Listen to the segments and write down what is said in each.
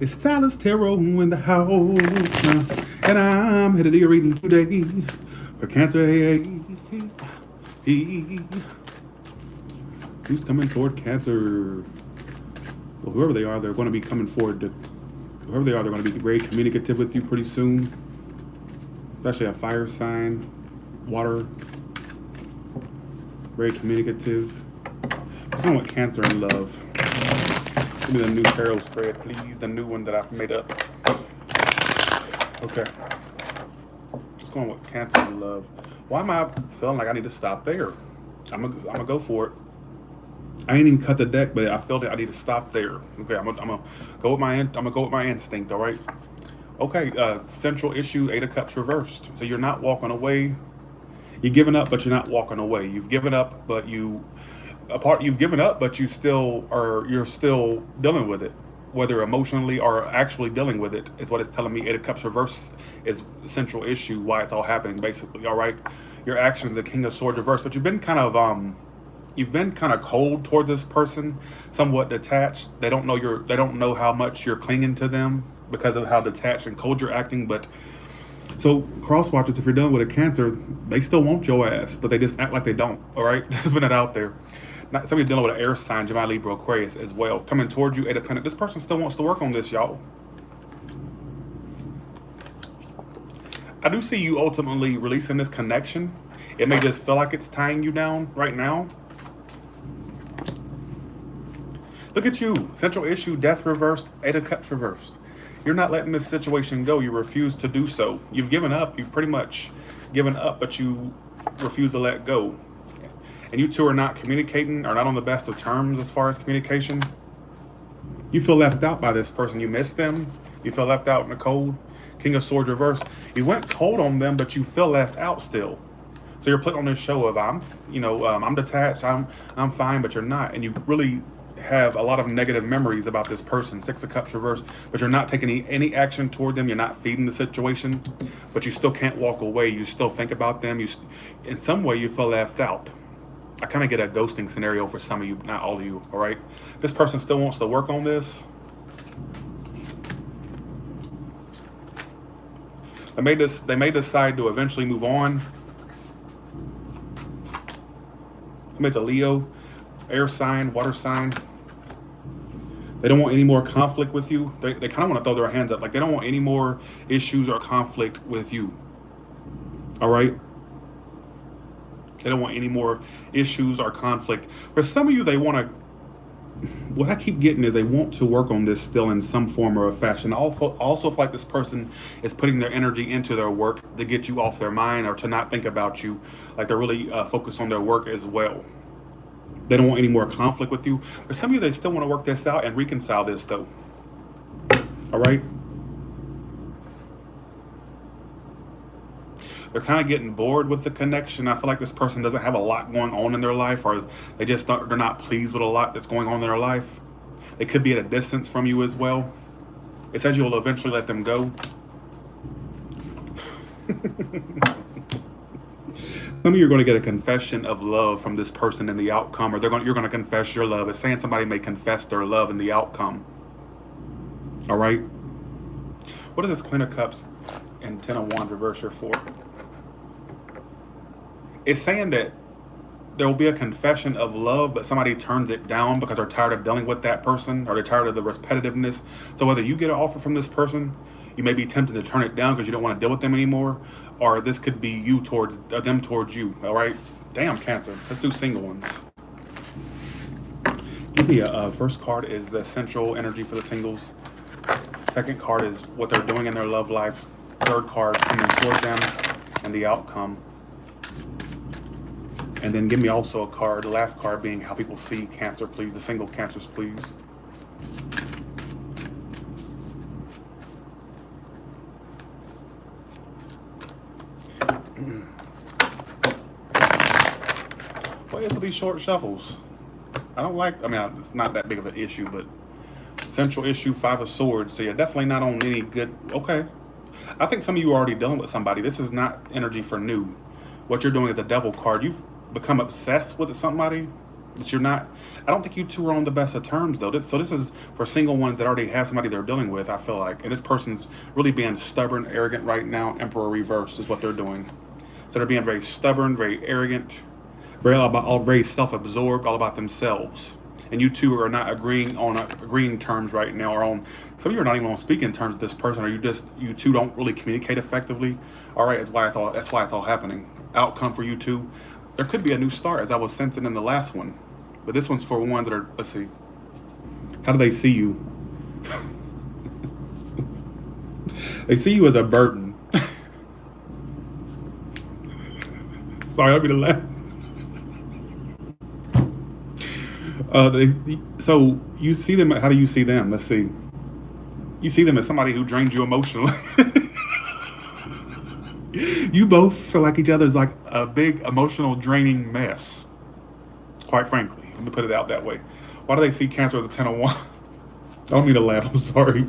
It's Silas Tarot in the house, and I'm headed to your reading today for Cancer. Who's coming toward Cancer? Well, whoever they are, they're going to be coming forward to. Whoever they are, they're going to be very communicative with you pretty soon. Especially a fire sign, water, very communicative. Someone with Cancer in love. Give me the new tarot spread, please. The new one that I've made up. Okay. Just going with Cancer in love. Why am I feeling like I need to stop there? I'm gonna go for it. I ain't even cut the deck, but I felt it. I need to stop there. Okay, I'm gonna go with my instinct. All right. Okay. Central issue, Eight of Cups reversed. So you're not walking away. You're giving up, but you're not walking away. You've given up, but you've given up, but you're still dealing with it, whether emotionally or actually dealing with it, is what it's telling me. Eight of Cups reverse is central issue, why it's all happening, basically. All right, your actions, the King of Swords reverse, but you've been kind of cold toward this person, somewhat detached. They don't know how much you're clinging to them because of how detached and cold you're acting. But so cross watchers, if you're dealing with a Cancer, they still want your ass, but they just act like they don't. All right, just put that out there. Not somebody dealing with an air sign, Gemini, Libra, Aquarius as well, coming toward you, Eight of Pentacles. This person still wants to work on this, y'all. I do see you ultimately releasing this connection. It may just feel like it's tying you down right now. Look at you, central issue, Death reversed, Eight of Cups reversed. You're not letting this situation go. You refuse to do so. You've given up. You've pretty much given up, but you refuse to let go. And you two are not communicating, are not on the best of terms as far as communication. You feel left out by this person. You miss them. You feel left out in the cold. King of Swords reversed. You went cold on them, but you feel left out still. So you're put on this show of I'm detached, I'm fine, but you're not, and you really have a lot of negative memories about this person. Six of Cups reversed, but you're not taking any action toward them. You're not feeding the situation, but you still can't walk away. You still think about them. In some way, you feel left out. I kind of get a ghosting scenario for some of you, not all of you, all right? This person still wants to work on this. They may decide to eventually move on. Somebody's a Leo, air sign, water sign. They don't want any more conflict with you. They kind of want to throw their hands up. Like they don't want any more issues or conflict with you, all right? They don't want any more issues or conflict. For some of you, they want to, what I keep getting is they want to work on this still in some form or a fashion. Also feel like this person is putting their energy into their work to get you off their mind or to not think about you. Like they're really focused on their work as well. They don't want any more conflict with you. For some of you, they still want to work this out and reconcile this though. All right? They're kind of getting bored with the connection. I feel like this person doesn't have a lot going on in their life, or they're not pleased with a lot that's going on in their life. They could be at a distance from you as well. It says you'll eventually let them go. Some of you are going to get a confession of love from this person in the outcome, or you're going to confess your love. It's saying somebody may confess their love in the outcome. All right? What is this Queen of Cups and Ten of Wands reverse here for? It's saying that there will be a confession of love, but somebody turns it down because they're tired of dealing with that person, or they're tired of the repetitiveness. So whether you get an offer from this person, you may be tempted to turn it down because you don't want to deal with them anymore, or this could be you towards them towards you. All right? Damn, Cancer. Let's do single ones. Give me first card is the central energy for the singles. Second card is what they're doing in their love life. Third card coming toward them and the outcome. And then give me also a card, the last card being how people see Cancer, please. The single Cancers, please. What is with these short shuffles? I mean, it's not that big of an issue, but central issue, Five of Swords. So you're definitely not on any good, okay. I think some of you are already dealing with somebody. This is not energy for new. What you're doing is a Devil card. You've become obsessed with somebody. That you're not. I don't think you two are on the best of terms though. This is for single ones that already have somebody they're dealing with. I feel like, and this person's really being stubborn, arrogant right now. Emperor reverse is what they're doing. So they're being very stubborn, very arrogant, very self-absorbed, all about themselves. And you two are not agreeing terms right now, or on some of you are not even on speaking terms with this person, or you two don't really communicate effectively. All right, that's why it's all happening. Outcome for you two, there could be a new start, as I was sensing in the last one, but this one's for ones that are. Let's see, how do they see you? They see you as a burden. Sorry, I'll be the laugh. So you see them. How do you see them? Let's see. You see them as somebody who drains you emotionally. You both feel like each other's like a big emotional draining mess. Quite frankly, let me put it out that way. Why do they see Cancer as a 10 of Wands? I don't mean to laugh. I'm sorry.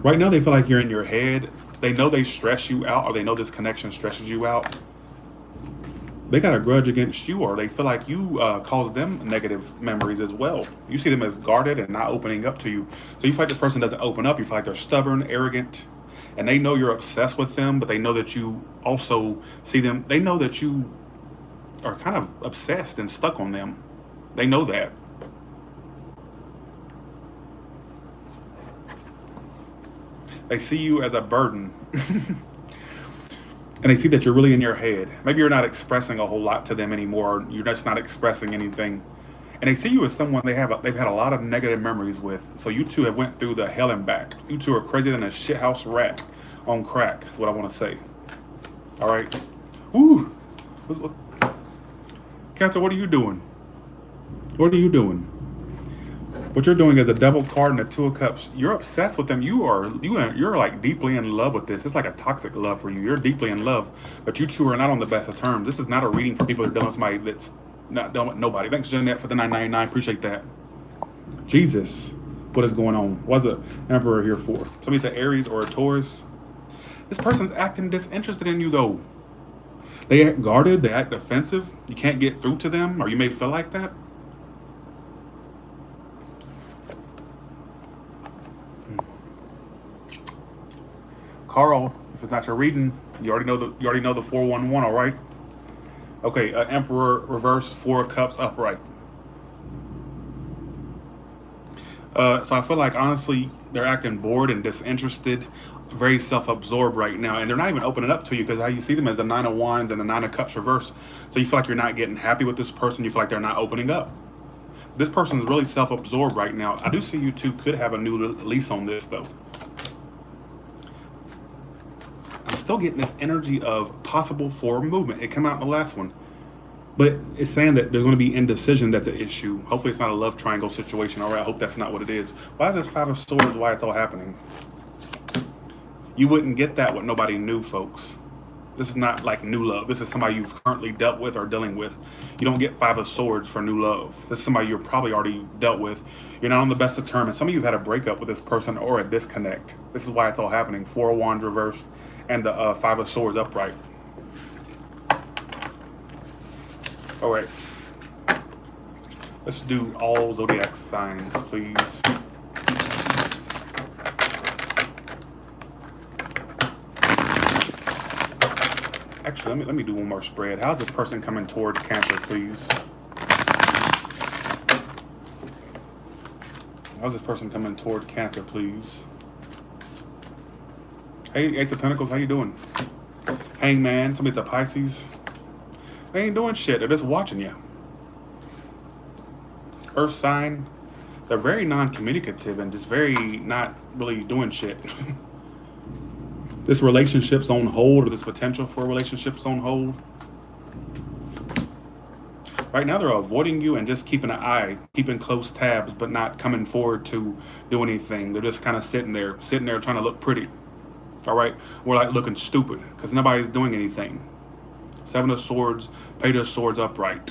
Right now, they feel like you're in your head. They know they stress you out, or they know this connection stresses you out. They got a grudge against you, or they feel like you cause them negative memories as well. You see them as guarded and not opening up to you. So you feel like this person doesn't open up. You feel like they're stubborn, arrogant, and they know you're obsessed with them, but they know that you also see them. They know that you are kind of obsessed and stuck on them. They know that. They see you as a burden. And they see that you're really in your head. Maybe you're not expressing a whole lot to them anymore. Or you're just not expressing anything. And they see you as someone they've had a lot of negative memories with. So you two have went through the hell and back. You two are crazier than a shithouse rat on crack. Is what I want to say. All right. Ooh. Cancer, what are you doing? What are you doing? What you're doing is a devil card and a 2 of cups. You're obsessed with them. You're like deeply in love with this. It's like a toxic love for you. You're deeply in love, but you two are not on the best of terms. This is not a reading for people that are dealing with somebody that's not dealing with nobody. Thanks, Jeanette, for the $9.99. Appreciate that. Jesus, what is going on? What's the Emperor here for? Somebody's an Aries or a Taurus. This person's acting disinterested in you though. They act guarded. They act defensive. You can't get through to them, or you may feel like that. Carl, if it's not your reading, you already know the 411, all right? Okay, Emperor reverse, 4 of cups upright. So I feel like honestly they're acting bored and disinterested, very self-absorbed right now, and they're not even opening up to you because how you see them as a 9 of Wands and a 9 of Cups reverse. So you feel like you're not getting happy with this person. You feel like they're not opening up. This person is really self-absorbed right now. I do see you two could have a new lease on this though. I'm still getting this energy of possible forward movement. It came out in the last one. But it's saying that there's going to be indecision that's an issue. Hopefully it's not a love triangle situation. All right, I hope that's not what it is. Why is this 5 of Swords? Why it's all happening? You wouldn't get that with nobody new, folks. This is not like new love. This is somebody you've currently dealt with or dealing with. You don't get 5 of Swords for new love. This is somebody you're probably already dealt with. You're not on the best of terms. And some of you have had a breakup with this person or a disconnect. This is why it's all happening. 4 of Wands reversed and the 5 of Swords upright. All right. Let's do all zodiac signs, please. Actually, let me do one more spread. How's this person coming towards Cancer, please? How's this person coming toward Cancer, please? Hey, Ace of Pentacles, how you doing? Hangman, somebody's a Pisces. They ain't doing shit. They're just watching you. Earth sign. They're very non-communicative and just very not really doing shit. This relationship's on hold, or this potential for a relationship's on hold. Right now, they're avoiding you and just keeping an eye, keeping close tabs, but not coming forward to do anything. They're just kind of sitting there trying to look pretty. All right? We're like looking stupid because nobody's doing anything. 7 of Swords, Page of Swords upright.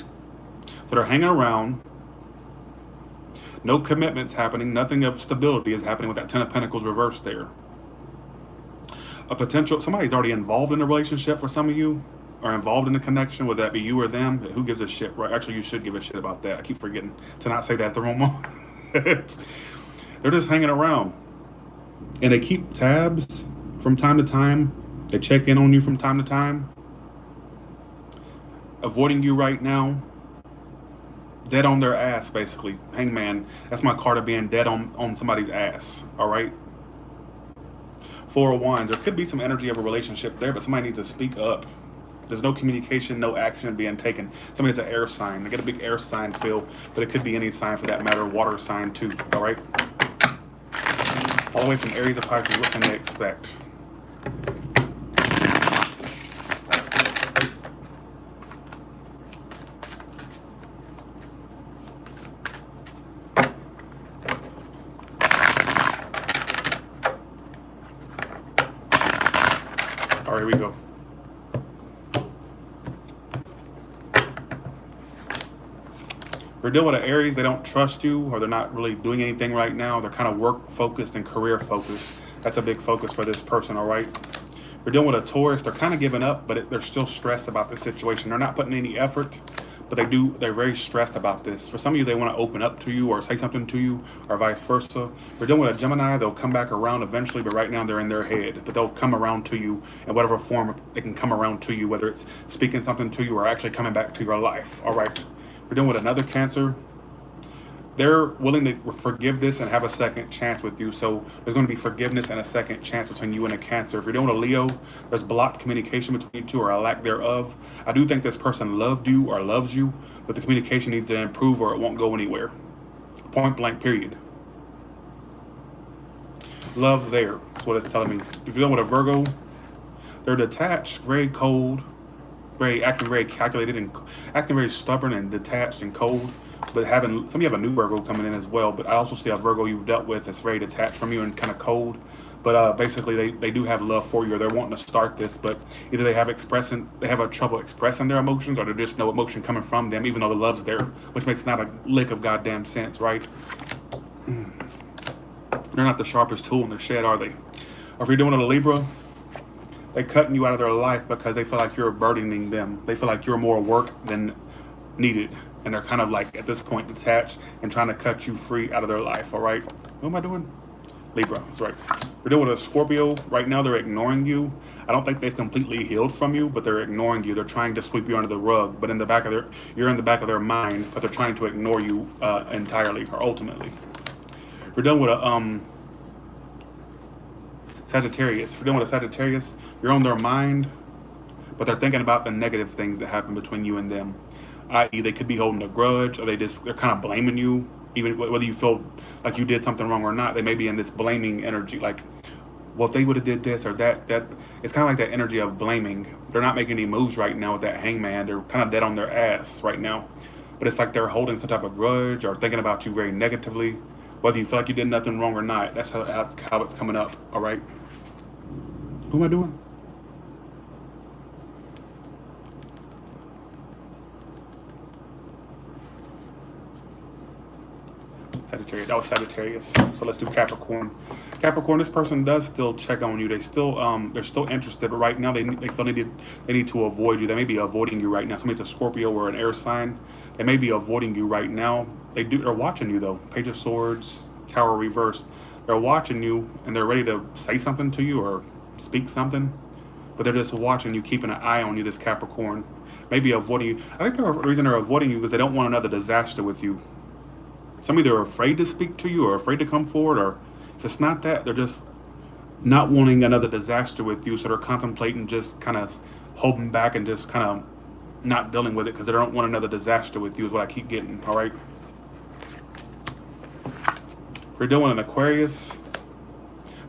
So they're hanging around. No commitments happening. Nothing of stability is happening with that 10 of Pentacles reversed there. A potential, somebody's already involved in a relationship for some of you. are involved in the connection, whether that be you or them, who gives a shit, right? Actually, you should give a shit about that. I keep forgetting to not say that at the wrong moment. They're just hanging around. And they keep tabs from time to time. They check in on you from time to time. Avoiding you right now. Dead on their ass, basically. Hangman. That's my card of being dead on somebody's ass. All right? Four of Wands. There could be some energy of a relationship there, but somebody needs to speak up. There's no communication, no action being taken. Somebody's an air sign. They get a big air sign feel, but it could be any sign for that matter. Water sign too. All right? All the way from Aries to Pisces, what can they expect? All right, here we go. We're dealing with an Aries, they don't trust you, or they're not really doing anything right now. They're kind of work focused and career focused. That's a big focus for this person, all right? We're dealing with a Taurus, they're kind of giving up, but they're still stressed about the situation. They're not putting any effort, but they're very stressed about this. For some of you, they want to open up to you or say something to you, or vice versa. We're dealing with a Gemini, they'll come back around eventually, but right now they're in their head. But they'll come around to you in whatever form they can come around to you, whether it's speaking something to you or actually coming back to your life, all right? We're dealing with another Cancer. They're willing to forgive this and have a second chance with you. So there's going to be forgiveness and a second chance between you and a Cancer. If you're dealing with a Leo, there's blocked communication between you two or a lack thereof. I do think this person loved you or loves you, but the communication needs to improve or it won't go anywhere. Point blank, period. Love there. That's what it's telling me. If you're dealing with a Virgo, they're detached, very cold, acting very calculated and acting very stubborn and detached and cold. But some of you have a new Virgo coming in as well. But I also see a Virgo you've dealt with that's very detached from you and kind of cold. But basically, they do have love for you, or they're wanting to start this. But either they have a trouble expressing their emotions, or there's just no emotion coming from them, even though the love's there, which makes not a lick of goddamn sense, right? They're not the sharpest tool in the shed, are they? Or if you're doing it a Libra, they're cutting you out of their life because they feel like you're burdening them. They feel like you're more work than needed. And they're kind of like, at this point, detached and trying to cut you free out of their life, all right? What am I doing? Libra, that's right. We're dealing with a Scorpio. Right now, they're ignoring you. I don't think they've completely healed from you, but they're ignoring you. They're trying to sweep you under the rug, but you're in the back of their mind, but they're trying to ignore you entirely or ultimately. We're dealing with a Sagittarius. If you're dealing with a Sagittarius, you're on their mind, but they're thinking about the negative things that happen between you and them. I.e., they could be holding a grudge, or they're kind of blaming you, even whether you feel like you did something wrong or not. They may be in this blaming energy, like, well, if they would have did this or that, it's kind of like that energy of blaming. They're not making any moves right now with that Hangman. They're kind of dead on their ass right now. But it's like they're holding some type of grudge or thinking about you very negatively, whether you feel like you did nothing wrong or not. That's how it's coming up, all right? Who am I doing? Sagittarius. That was Sagittarius. So let's do Capricorn. Capricorn, this person does still check on you. They're still interested, but right now they feel they need to avoid you. They may be avoiding you right now. Somebody's a Scorpio or an air sign. They may be avoiding you right now. They're watching you though. Page of Swords, Tower reversed. They're watching you and they're ready to say something to you or speak something, but they're just watching you, keeping an eye on you. This Capricorn maybe avoiding you. I think the reason they're avoiding you is they don't want another disaster with you. Some of you are afraid to speak to you or afraid to come forward, or if it's not that, they're just not wanting another disaster with you. So they're contemplating just kind of holding back and just kind of not dealing with it because they don't want another disaster with you is what I keep getting, all right? If you're doing an Aquarius,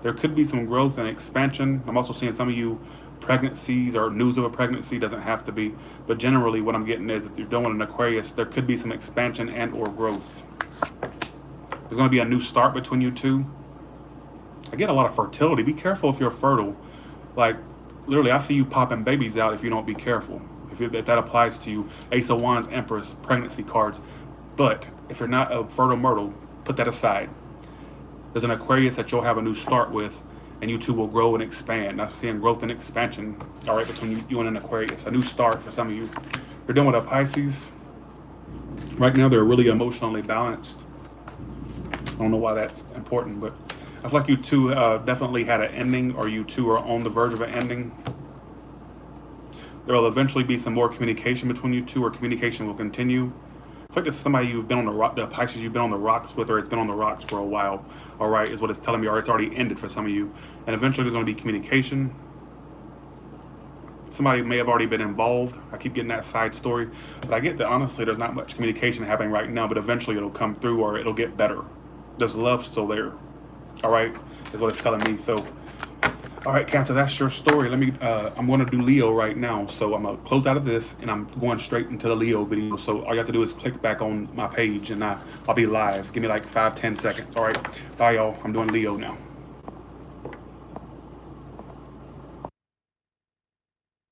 there could be some growth and expansion. I'm also seeing some of you pregnancies or news of a pregnancy, doesn't have to be, but generally what I'm getting is if you're doing an Aquarius, there could be some expansion and or growth. There's going to be a new start between you two. I get a lot of fertility. Be careful if you're fertile. Like, literally, I see you popping babies out if you don't be careful. If that applies to you. Ace of Wands, Empress, pregnancy cards. But if you're not a fertile myrtle, put that aside. There's an Aquarius that you'll have a new start with, and you two will grow and expand. I'm seeing growth and expansion, all right, between you and an Aquarius. A new start for some of you. You're dealing with a Pisces. Right now, they're really emotionally balanced. I don't know why that's important, but I feel like you two definitely had an ending, or you two are on the verge of an ending. There will eventually be some more communication between you two, or communication will continue. I feel like it's somebody you've been on the Pisces you've been on the rocks with, or it's been on the rocks for a while, all right, is what it's telling me, or it's already ended for some of you. And eventually there's going to be communication. Somebody may have already been involved. I keep getting that side story, but I get that honestly there's not much communication happening right now, but eventually it'll come through, or it'll get better. There's love still there, all right, is what it's telling me. So, all right, Cancer, that's your story. Let me, I'm going to do Leo right now. So I'm going to close out of this, and I'm going straight into the Leo video. So all you have to do is click back on my page, and I'll be live. Give me like 5-10 seconds. All right, bye, y'all. I'm doing Leo now.